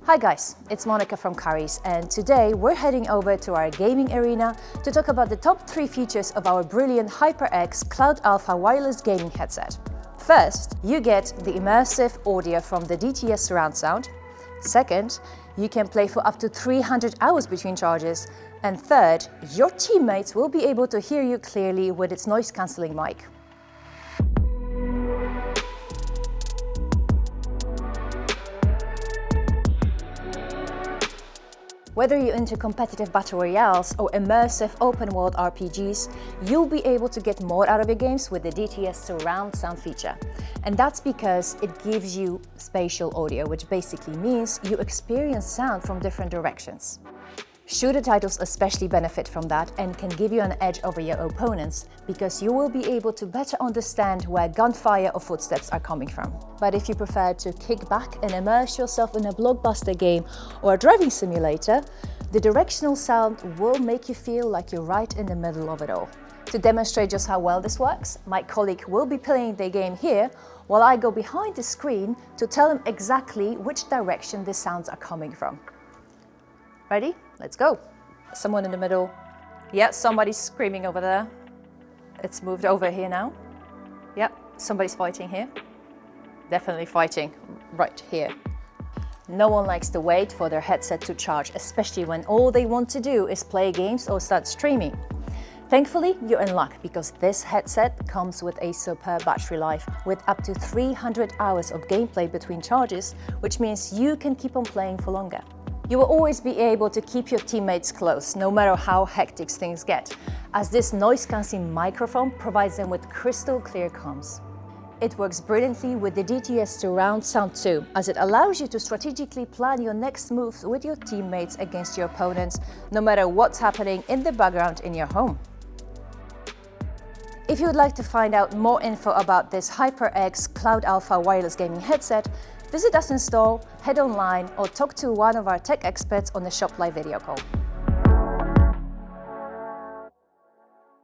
Hi guys, it's Monica from Currys, and today we're heading over to our gaming arena to talk about the top 3 features of our brilliant HyperX Cloud Alpha wireless gaming headset. First, you get the immersive audio from the DTS surround sound. Second, you can play for up to 300 hours between charges. And third, your teammates will be able to hear you clearly with its noise-cancelling mic. Whether you're into competitive battle royales or immersive open-world RPGs, you'll be able to get more out of your games with the DTS surround sound feature. And that's because it gives you spatial audio, which basically means you experience sound from different directions. Shooter titles especially benefit from that and can give you an edge over your opponents because you will be able to better understand where gunfire or footsteps are coming from. But if you prefer to kick back and immerse yourself in a blockbuster game or a driving simulator, the directional sound will make you feel like you're right in the middle of it all. To demonstrate just how well this works, my colleague will be playing the game here while I go behind the screen to tell him exactly which direction the sounds are coming from. Ready? Let's go. Someone in the middle. Yeah, somebody's screaming over there. It's moved over here now. Yeah, somebody's fighting here. Definitely fighting right here. No one likes to wait for their headset to charge, especially when all they want to do is play games or start streaming. Thankfully, you're in luck because this headset comes with a superb battery life with up to 300 hours of gameplay between charges, which means you can keep on playing for longer. You will always be able to keep your teammates close, no matter how hectic things get, as this noise-cancelling microphone provides them with crystal clear comms. It works brilliantly with the DTS surround sound too, as it allows you to strategically plan your next moves with your teammates against your opponents, no matter what's happening in the background in your home. If you would like to find out more info about this HyperX Cloud Alpha wireless gaming headset, visit us in store, head online, or talk to one of our tech experts on the Shop Live video call.